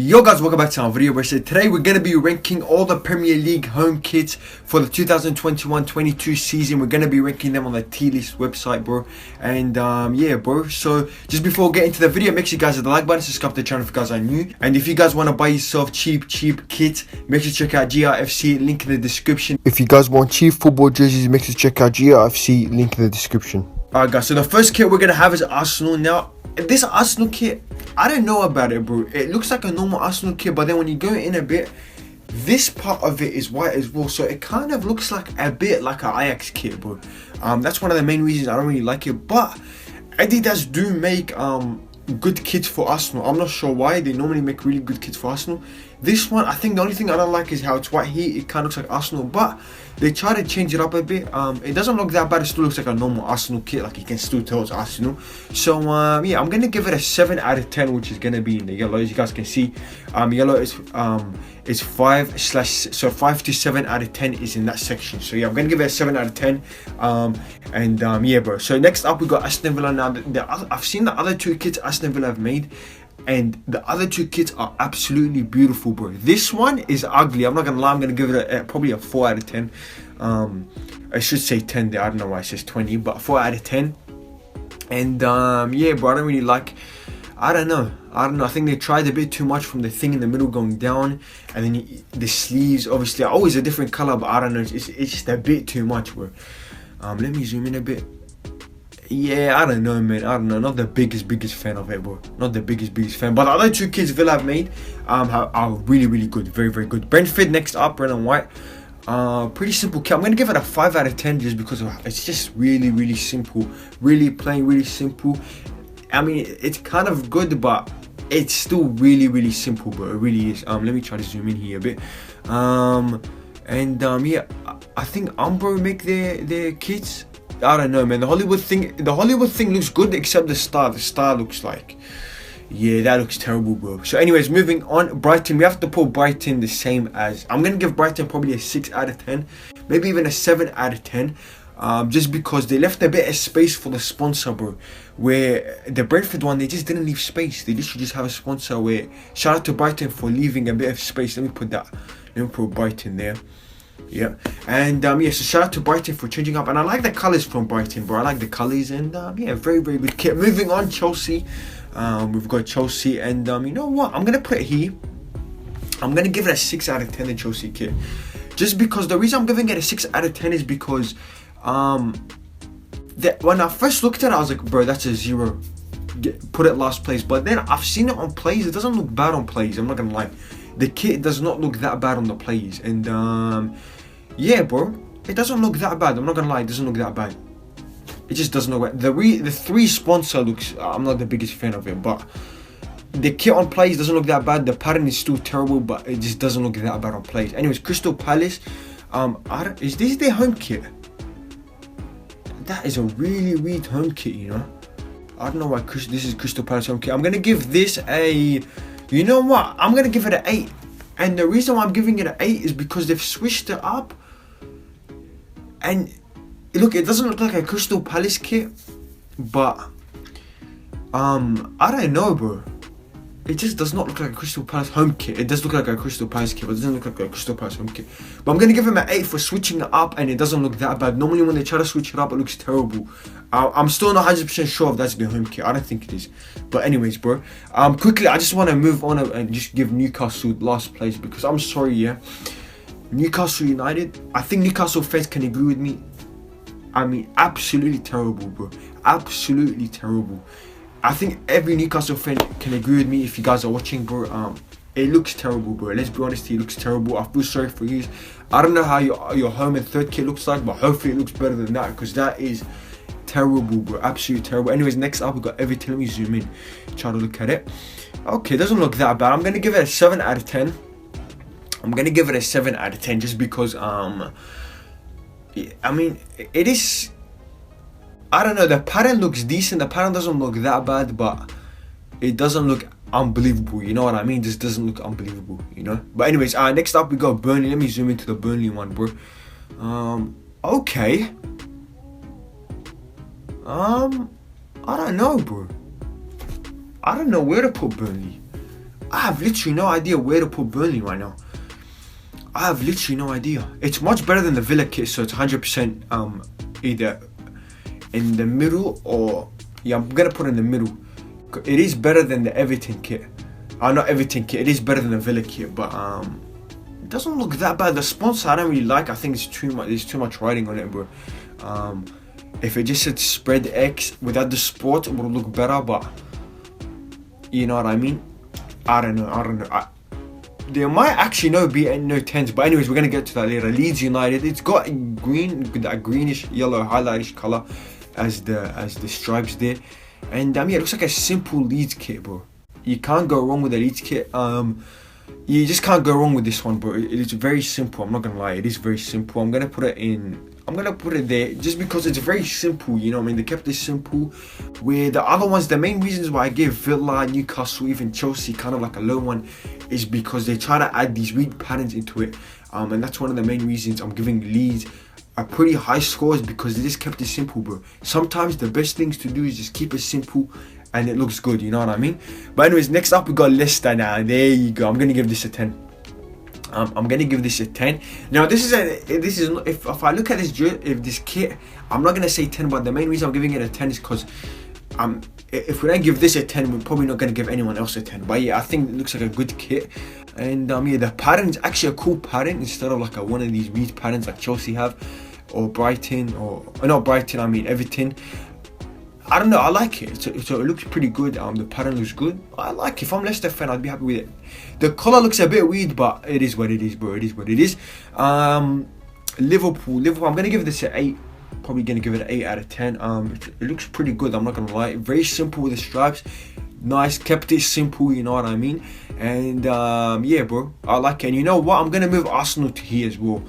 Yo guys, welcome back to our video. Today we're going to be ranking all the Premier League home kits for the 2021-22 season. We're going to be ranking them on the T-List website, bro. And yeah, bro. So just before we get into the video, make sure you guys hit the like button, subscribe to the channel if you guys are new. And if you guys want to buy yourself cheap kits, make sure to check out GRFC, link in the description. If you guys want cheap football jerseys, make sure to check out GRFC, link in the description. Alright guys, so the first kit we're going to have is Arsenal. Now, this Arsenal kit, I don't know about it, bro. It looks like a normal Arsenal kit, but then when you go in a bit, this part of it is white as well, so it kind of looks like a bit like an Ajax kit, bro. That's one of the main reasons I don't really like it. But Adidas do make good kits for Arsenal. I'm not sure why. They normally make really good kits for Arsenal. This one, I think the only thing I don't like is how it's white here. It kind of looks like Arsenal, but they try to change it up a bit. It doesn't look that bad. It still looks like a normal Arsenal kit, like you can still tell it's Arsenal. So yeah, I'm gonna give it a 7 out of 10, which is gonna be in the yellow. As you guys can see, yellow is 5 to 7 out of 10 is in that section. So yeah, I'm gonna give it a 7 out of 10. Yeah, bro. So next up we got Aston Villa. Now I've seen the other two kits Aston Villa have made, and the other two kits are absolutely beautiful, bro. This one is ugly. I'm not gonna lie. I'm gonna give it probably a 4 out of 10. I should say 10 there. I don't know why it says 20, but 4 out of 10. And yeah, bro, I don't really like. I don't know. I think they tried a bit too much from the thing in the middle going down, and then the sleeves obviously are always a different color, but I don't know. It's just a bit too much, bro. Let me zoom in a bit. Yeah, I don't know, man. I don't know. Not the biggest fan of it, bro. Not the biggest fan. But the other two kits Villa have made are really good. Very good. Brentford next up, red and white. Pretty simple kit. I'm gonna give it a 5 out of 10 just because it's just really simple. Really plain, really simple. I mean, it's kind of good, but it's still really simple, bro. It really is. Let me try to zoom in here a bit. Yeah, I think Umbro make their kits. I don't know, man. The Hollywood thing looks good, except the star. The star looks like, yeah, that looks terrible, bro. So anyways, moving on. Brighton, we have to put Brighton the same as, I'm gonna give Brighton probably a 6 out of 10, maybe even a 7 out of 10. Just because they left a bit of space for the sponsor, bro. Where the Brentford one, they just didn't leave space. They literally just have a sponsor. Where, shout out to Brighton for leaving a bit of space. Let me put Brighton there. Yeah, and yeah, so shout out to Brighton for changing up, and I like the colours from Brighton, bro. I like the colours, and yeah, very good kit. Moving on, Chelsea. We've got Chelsea, and you know what? I'm gonna put it here. I'm gonna give it a 6 out of 10. The Chelsea kit, just because the reason I'm giving it a 6 out of 10 is because when I first looked at it, I was like, bro, that's a 0. Put it last place. But then I've seen it on plays. It doesn't look bad on plays. I'm not gonna lie. The kit does not look that bad on the plays, and yeah, bro, it doesn't look that bad. I'm not gonna lie, it doesn't look that bad. It just doesn't look bad. The 3 sponsor looks, I'm not the biggest fan of it, but the kit on plays doesn't look that bad. The pattern is still terrible, but it just doesn't look that bad on plays. Anyways, Crystal Palace, is this their home kit? That is a really weird home kit, you know. I don't know why this is Crystal Palace home kit. I'm gonna give this a, you know what? I'm gonna give it an 8. And the reason why I'm giving it an 8 is because they've switched it up. And look, it doesn't look like a Crystal Palace kit, but I don't know, bro. It just does not look like a Crystal Palace home kit. It does look like a Crystal Palace kit, but it doesn't look like a Crystal Palace home kit. But I'm gonna give him an 8 for switching it up, and it doesn't look that bad. Normally when they try to switch it up, it looks terrible. I'm still not 100% sure if that's the home kit. I don't think it is. But anyways, bro. Quickly, I just want to move on and just give Newcastle last place, because I'm sorry, yeah. Newcastle United, I think Newcastle fans can agree with me. I mean, absolutely terrible, bro. Absolutely terrible. I think every Newcastle fan can agree with me if you guys are watching, bro. It looks terrible, bro. Let's be honest, it looks terrible. I feel sorry for you. I don't know how your home and third kit looks like, but hopefully it looks better than that, because that is terrible, bro. Absolutely terrible. Anyways, next up we got Everton. Let me zoom in, try to look at it. Okay, doesn't look that bad. I'm gonna give it a 7 out of 10. I'm gonna give it a 7 out of 10 just because I mean, it is, I don't know, the pattern looks decent. The pattern doesn't look that bad, but it doesn't look unbelievable, you know what I mean? This doesn't look unbelievable, you know. But anyways, next up we got Burnley. Let me zoom into the Burnley one, bro. Okay. I don't know, bro. I don't know where to put Burnley. I have literally no idea where to put Burnley right now. I have literally no idea. It's much better than the Villa kit, so it's 100% either in the middle or yeah, I'm gonna put it in the middle. It is better than the Everton kit. Not Everton kit. It is better than the Villa kit, but it doesn't look that bad. The sponsor I don't really like. I think it's too much. There's too much writing on it, bro. If it just said Spread X without the sport, it would look better. But you know what I mean? I don't know. There might actually be no 10s, but anyways, we're gonna get to that later. Leeds United, it's got green, that greenish yellow highlightish color as the stripes there, and yeah, it looks like a simple Leeds kit, bro. You can't go wrong with the Leeds kit. You just can't go wrong with this one, bro. It is very simple. I'm not gonna lie, it is very simple. I'm gonna put it there just because it's very simple, you know what I mean? They kept it simple. Where the other ones, the main reasons why I gave Villa, Newcastle, even Chelsea kind of like a low one is because they try to add these weird patterns into it. And that's one of the main reasons I'm giving Leeds a pretty high scores, because they just kept it simple, bro. Sometimes the best things to do is just keep it simple and it looks good, you know what I mean? But anyways, next up we got Leicester now. There you go. I'm going to give this a 10. I'm gonna give this a 10. Now this is if I look at this kit, I'm not gonna say 10, but the main reason I'm giving it a 10 is because if we don't give this a 10, we're probably not gonna give anyone else a 10. But yeah, I think it looks like a good kit, and yeah, the pattern is actually a cool pattern instead of like one of these weird patterns like Chelsea have, or Brighton, or not Brighton, I mean Everton. I don't know, I like it. So it looks pretty good. The pattern looks good. I like it. If I'm Leicester fan, I'd be happy with it. The colour looks a bit weird, but it is what it is, bro. It is what it is. Liverpool, I'm gonna give this an 8. Probably gonna give it an 8 out of 10. It looks pretty good, I'm not gonna lie. Very simple with the stripes. Nice, kept it simple, you know what I mean? And yeah, bro, I like it. And you know what? I'm gonna move Arsenal to here as well,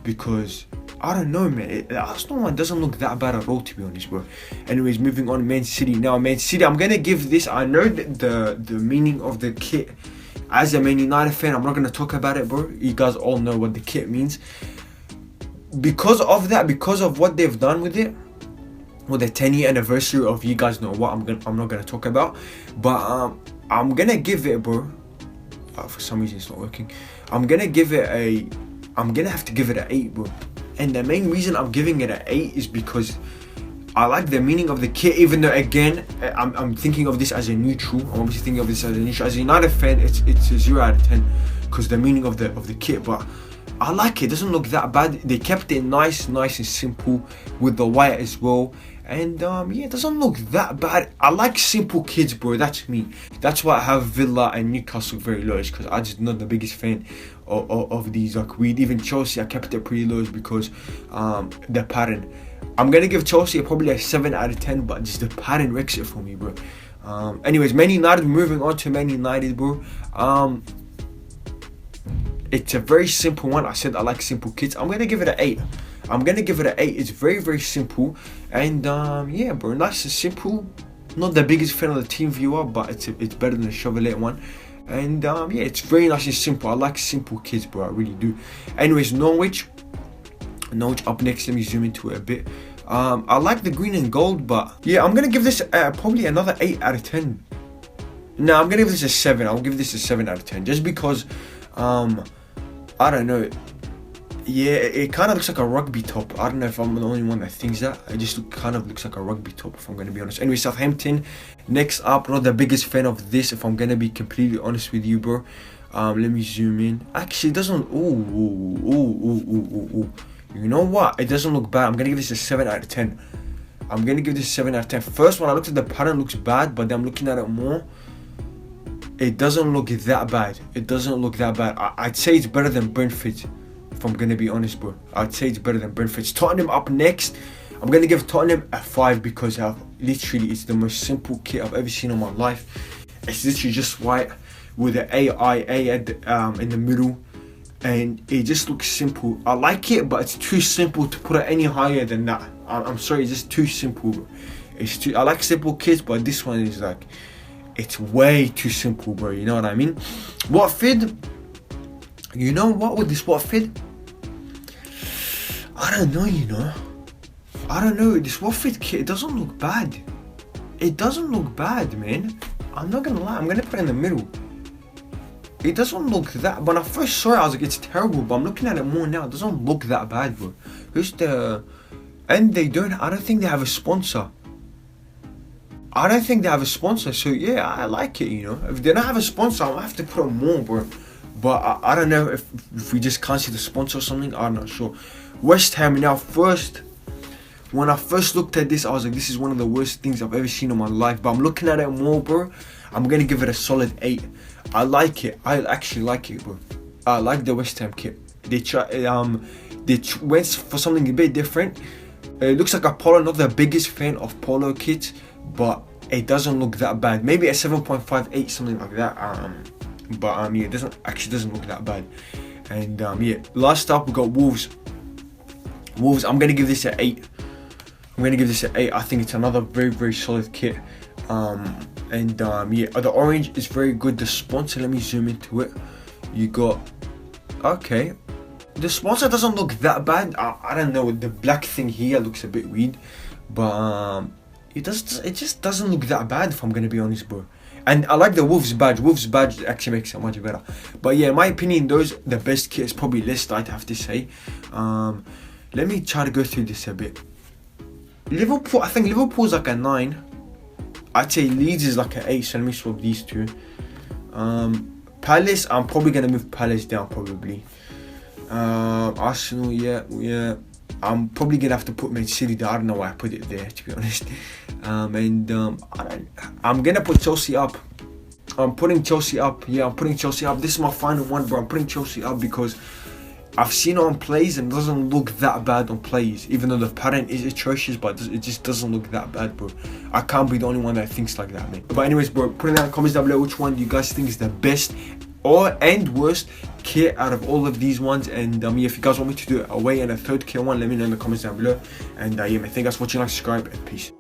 because I don't know, man. The Arsenal one doesn't look that bad at all, to be honest, bro. Anyways, moving on, Man City. Now, Man City, I'm going to give this... I know the meaning of the kit. As a Man United fan, I'm not going to talk about it, bro. You guys all know what the kit means. Because of that, because of what they've done with it, with the 10-year anniversary of, you guys know what I'm not going to talk about. But I'm going to give it, bro. For some reason, it's not working. I'm going to have to give it an 8, bro. And the main reason I'm giving it an 8 is because I like the meaning of the kit, even though, again, I'm thinking of this as a neutral. I'm obviously thinking of this as a neutral. As a United fan, it's a 0 out of 10 because the meaning of the kit. But I like it. It doesn't look that bad. They kept it nice and simple with the white as well. And yeah, it doesn't look that bad. I like simple kits, bro. That's me. That's why I have Villa and Newcastle very low, because I just not the biggest fan of these like weird. Even Chelsea, I kept it pretty low because the pattern. I'm gonna give Chelsea probably a 7 out of 10, but just the pattern wrecks it for me, bro. Anyways, Man United. Moving on to Man United, bro. It's a very simple one. I said I like simple kits. I'm gonna give it an 8. It's very simple, and yeah, bro, nice and simple. Not the biggest fan of the team viewer, but it's better than the Chevrolet one. And yeah, it's very nice and simple. I like simple kits, bro. I really do. Anyways, Norwich up next. Let me zoom into it a bit. I like the green and gold, but yeah, I'm gonna give this probably another 8 out of 10. No, I'm gonna give this a 7. I'll give this a 7 out of 10, just because I don't know. Yeah, it kind of looks like a rugby top. I don't know if I'm the only one that thinks that. It just kind of looks like a rugby top, if I'm going to be honest. Anyway, Southampton, next up. Not the biggest fan of this, if I'm going to be completely honest with you, bro. Let me zoom in. Actually, it doesn't... Ooh. You know what? It doesn't look bad. I'm going to give this a 7 out of 10. First, when I looked at the pattern, it looks bad, but then I'm looking at it more. It doesn't look that bad. I'd say it's better than Brentford. If I'm going to be honest, bro, I'd say it's better than Brentford. Tottenham up next. I'm going to give Tottenham a 5 because literally it's the most simple kit I've ever seen in my life. It's literally just white with the AIA in the middle, and it just looks simple. I like it, but it's too simple to put it any higher than that. I'm sorry, it's just too simple, bro. I like simple kits, but this one is like, it's way too simple, bro. You know what I mean? Watford. You know what, with this Watford? I don't know, this Watford kit, it doesn't look bad. Man. I'm not gonna lie, I'm gonna put it in the middle. it doesn't look that. When I first saw it, I was like, it's terrible. But I'm looking at it more now. It doesn't look that bad, bro. Who's the? And they don't. I don't think they have a sponsor. I don't think they have a sponsor. So yeah, I like it. You know, if they don't have a sponsor, I'll have to put on more, bro. But I don't know if we just can't see the sponsor or something. I'm not sure. West Ham now first. When I first looked at this, I was like, this is one of the worst things I've ever seen in my life. But I'm looking at it more, bro. I'm gonna give it a solid 8. I like it. I actually like it, bro. I like the West Ham kit. They went for something a bit different. It looks like a polo. Not the biggest fan of polo kits, but it doesn't look that bad. Maybe a 7.58, something like that. Yeah, it doesn't look that bad. And yeah, last up we got Wolves. Wolves, I'm gonna give this an 8. I think it's another very, very solid kit. Yeah, the orange is very good. The sponsor, let me zoom into it. You got, okay, the sponsor doesn't look that bad. I don't know, the black thing here looks a bit weird, but it just doesn't look that bad, if I'm gonna be honest, bro. And I like the Wolves badge. Wolves badge actually makes it much better. But yeah, in my opinion, the best kit is probably Leicester, I'd have to say. Let me try to go through this a bit. Liverpool, I think Liverpool's like a 9. I'd say Leeds is like an 8, so let me swap these two. Palace, I'm probably going to move Palace down, probably. Arsenal, yeah. I'm probably going to have to put Man City there. I don't know why I put it there, to be honest. I'm going to put Chelsea up. I'm putting Chelsea up. Yeah, I'm putting Chelsea up. This is my final one, bro. I'm putting Chelsea up because I've seen it on plays and it doesn't look that bad on plays, even though the pattern is atrocious, but it just doesn't look that bad, bro. I can't be the only one that thinks like that, man. But anyways, bro, put in the comments down below which one do you guys think is the best and worst kit out of all of these ones. And yeah, if you guys want me to do away and a third kit one, let me know in the comments down below. And yeah, man, thank you guys for watching, like, subscribe, and peace.